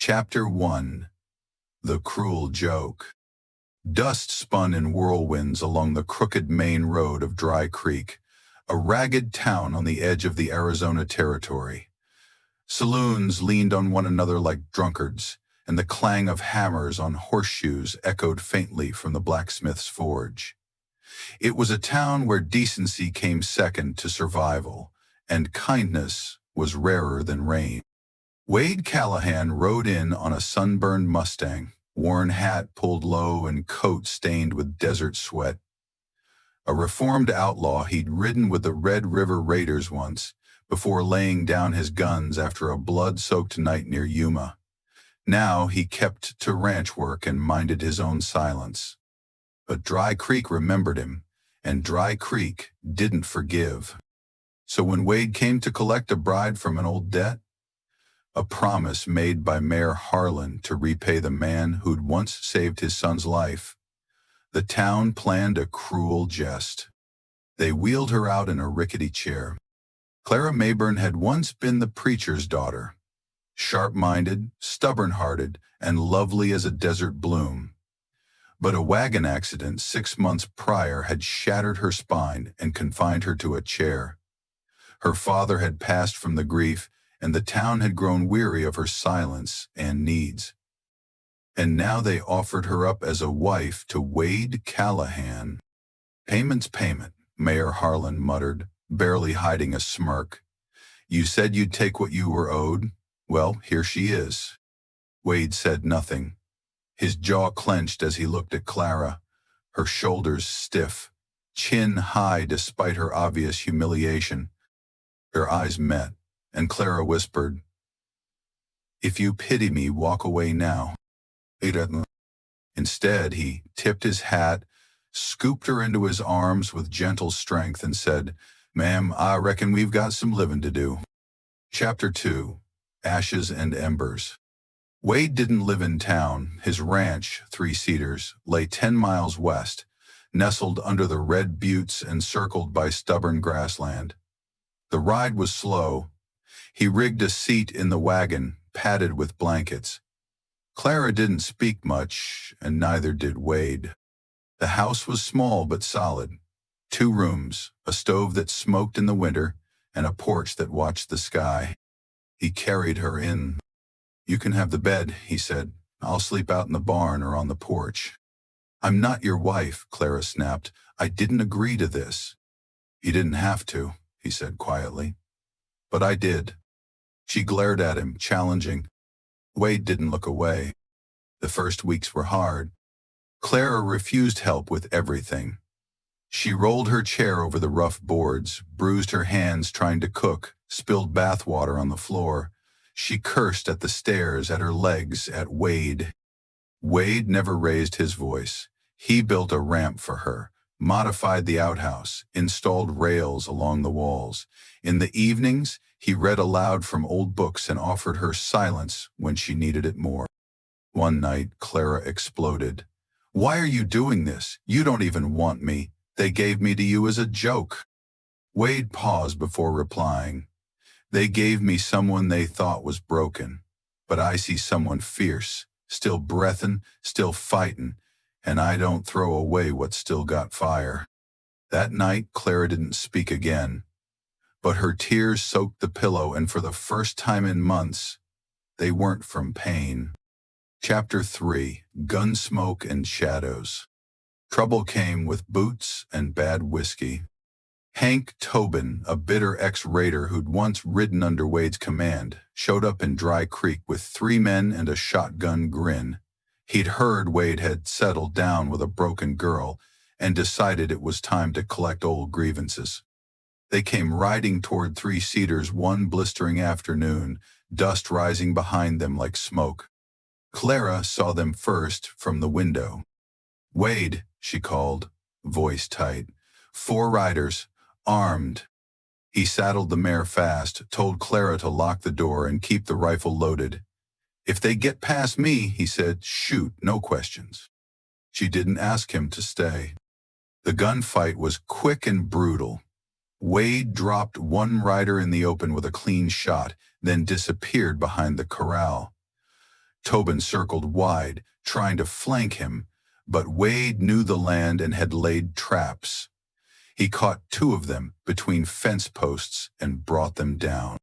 Chapter 1. The Cruel Joke. Dust spun in whirlwinds along the crooked main road of Dry Creek, a ragged town on the edge of the Arizona Territory. Saloons leaned on one another like drunkards, and the clang of hammers on horseshoes echoed faintly from the blacksmith's forge. It was a town where decency came second to survival, and kindness was rarer than rain. Wade Callahan rode in on a sunburned Mustang, worn hat pulled low and coat stained with desert sweat. A reformed outlaw, he'd ridden with the Red River Raiders once, before laying down his guns after a blood-soaked night near Yuma. Now he kept to ranch work and minded his own silence. But Dry Creek remembered him, and Dry Creek didn't forgive. So when Wade came to collect a bride from an old debt, a promise made by Mayor Harlan to repay the man who'd once saved his son's life, the town planned a cruel jest. They wheeled her out in a rickety chair. Clara Mayburn had once been the preacher's daughter, sharp-minded, stubborn-hearted, and lovely as a desert bloom. But a wagon accident 6 months prior had shattered her spine and confined her to a chair. Her father had passed from the grief, and the town had grown weary of her silence and needs. And now they offered her up as a wife to Wade Callahan. "Payment's payment," Mayor Harlan muttered, barely hiding a smirk. "You said you'd take what you were owed. Well, here she is." Wade said nothing. His jaw clenched as he looked at Clara, her shoulders stiff, chin high despite her obvious humiliation. Their eyes met, and Clara whispered, "If you pity me, walk away now." Instead, he tipped his hat, scooped her into his arms with gentle strength, and said, "Ma'am, I reckon we've got some living to do." Chapter 2. Ashes and Embers. Wade didn't live in town. His ranch, Cedars, lay 10 miles west, nestled under the red buttes and circled by stubborn grassland. The ride was slow. He rigged a seat in the wagon, padded with blankets. Clara didn't speak much, and neither did Wade. The house was small but solid. 2 rooms, a stove that smoked in the winter, and a porch that watched the sky. He carried her in. "You can have the bed," he said. "I'll sleep out in the barn or on the porch." "I'm not your wife," Clara snapped. "I didn't agree to this." "You didn't have to," he said quietly. "But I did." She glared at him, challenging. Wade didn't look away. The first weeks were hard. Clara refused help with everything. She rolled her chair over the rough boards, bruised her hands trying to cook, spilled bathwater on the floor. She cursed at the stairs, at her legs, at Wade. Wade never raised his voice. He built a ramp for her, modified the outhouse, installed rails along the walls. In the evenings, he read aloud from old books and offered her silence when she needed it more. One night, Clara exploded. "Why are you doing this? You don't even want me. They gave me to you as a joke." Wade paused before replying. "They gave me someone they thought was broken, but I see someone fierce, still breathin', still fightin', and I don't throw away what's still got fire." That night, Clara didn't speak again, but her tears soaked the pillow, and for the first time in months, they weren't from pain. Chapter 3. Gunsmoke and Shadows. Trouble came with boots and bad whiskey. Hank Tobin, a bitter ex-raider who'd once ridden under Wade's command, showed up in Dry Creek with 3 men and a shotgun grin. He'd heard Wade had settled down with a broken girl and decided it was time to collect old grievances. They came riding toward Cedars one blistering afternoon, dust rising behind them like smoke. Clara saw them first from the window. "Wade," she called, voice tight. 4 riders, armed. He saddled the mare fast, told Clara to lock the door and keep the rifle loaded. "If they get past me," he said, "shoot, no questions." She didn't ask him to stay. The gunfight was quick and brutal. Wade dropped one rider in the open with a clean shot, then disappeared behind the corral. Tobin circled wide, trying to flank him, but Wade knew the land and had laid traps. He caught two of them between fence posts and brought them down.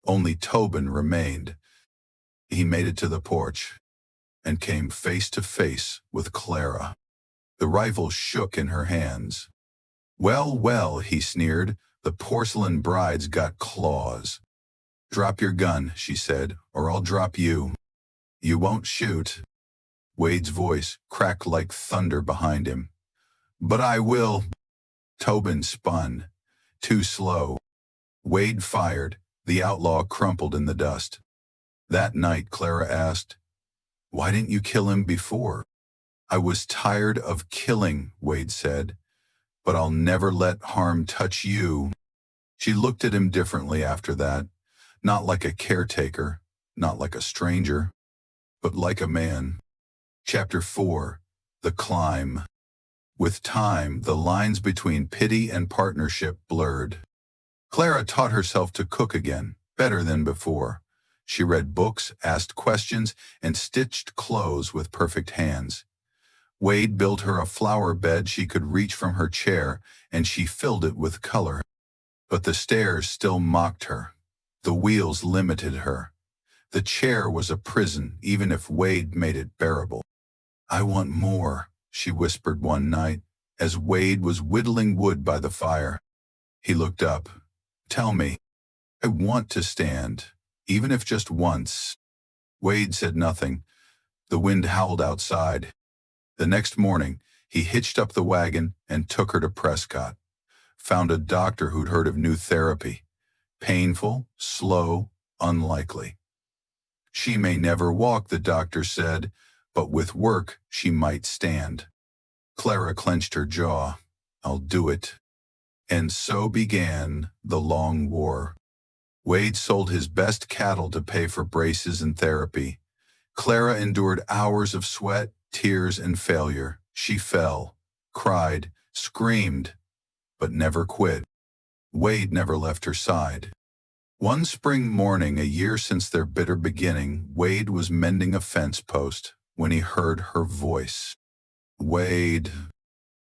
Only Tobin remained. He made it to the porch and came face to face with Clara. The rifle shook in her hands. "Well, well," he sneered, "the porcelain bride's got claws." "Drop your gun," she said, "or I'll drop you." "You won't shoot." Wade's voice cracked like thunder behind him. "But I will." Tobin spun. Too slow. Wade fired. The outlaw crumpled in the dust. That night, Clara asked, "Why didn't you kill him before?" "I was tired of killing," Wade said, "but I'll never let harm touch you." She looked at him differently after that, not like a caretaker, not like a stranger, but like a man. Chapter 4. The Climb. With time, the lines between pity and partnership blurred. Clara taught herself to cook again, better than before. She read books, asked questions, and stitched clothes with perfect hands. Wade built her a flower bed she could reach from her chair, and she filled it with color. But the stairs still mocked her. The wheels limited her. The chair was a prison, even if Wade made it bearable. "I want more," she whispered one night, as Wade was whittling wood by the fire. He looked up. "Tell me. I want to stand, even if just once." Wade said nothing. The wind howled outside. The next morning, he hitched up the wagon and took her to Prescott. Found a doctor who'd heard of new therapy. Painful, slow, unlikely. "She may never walk," the doctor said, "but with work she might stand." Clara clenched her jaw. "I'll do it." And so began the long war. Wade sold his best cattle to pay for braces and therapy. Clara endured hours of sweat, tears, and failure. She fell, cried, screamed, but never quit. Wade never left her side. One spring morning, a year since their bitter beginning, Wade was mending a fence post when he heard her voice. "Wade."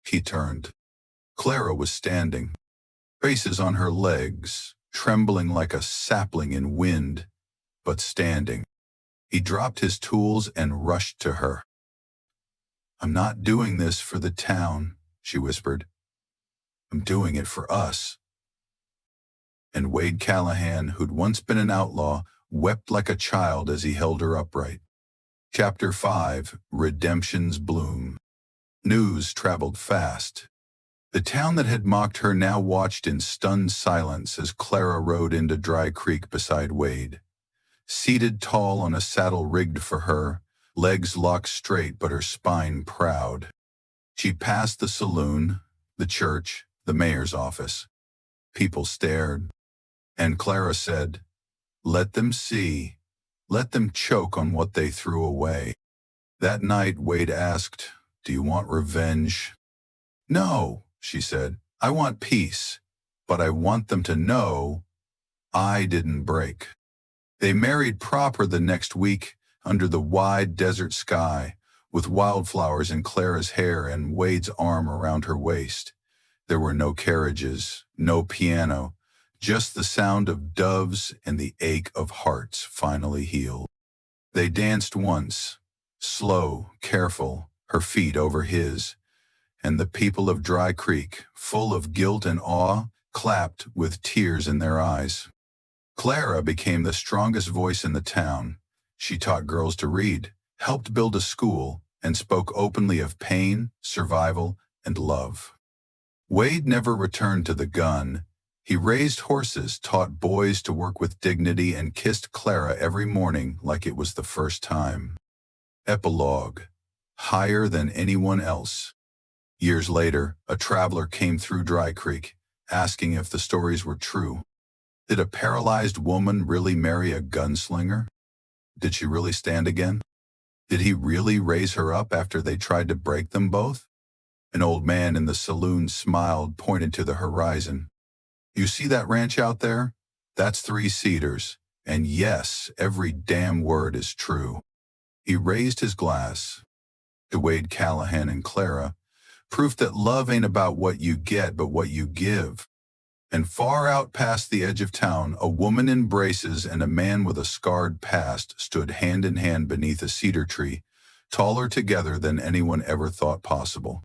He turned. Clara was standing, braces on her legs, trembling like a sapling in wind, but standing. He dropped his tools and rushed to her. "I'm not doing this for the town," she whispered. "I'm doing it for us." And Wade Callahan, who'd once been an outlaw, wept like a child as he held her upright. Chapter 5. Redemption's Bloom. News traveled fast. The town that had mocked her now watched in stunned silence as Clara rode into Dry Creek beside Wade. Seated tall on a saddle rigged for her, legs locked straight but her spine proud. She passed the saloon, the church, the mayor's office. People stared. And Clara said, "Let them see. Let them choke on what they threw away." That night, Wade asked, "Do you want revenge?" "No," she said. "I want peace, but I want them to know I didn't break." They married proper the next week under the wide desert sky, with wildflowers in Clara's hair and Wade's arm around her waist. There were no carriages, no piano, just the sound of doves and the ache of hearts finally healed. They danced once, slow, careful, her feet over his, and the people of Dry Creek, full of guilt and awe, clapped with tears in their eyes. Clara became the strongest voice in the town. She taught girls to read, helped build a school, and spoke openly of pain, survival, and love. Wade never returned to the gun. He raised horses, taught boys to work with dignity, and kissed Clara every morning like it was the first time. Epilogue. Higher than anyone else. Years later, a traveler came through Dry Creek, asking if the stories were true. Did a paralyzed woman really marry a gunslinger? Did she really stand again? Did he really raise her up after they tried to break them both? An old man in the saloon smiled, pointed to the horizon. "You see that ranch out there? That's 3 Cedars. And yes, every damn word is true." He raised his glass to Wade Callahan and Clara, proof that love ain't about what you get but what you give. And far out past the edge of town, a woman in braces and a man with a scarred past stood hand in hand beneath a cedar tree, taller together than anyone ever thought possible.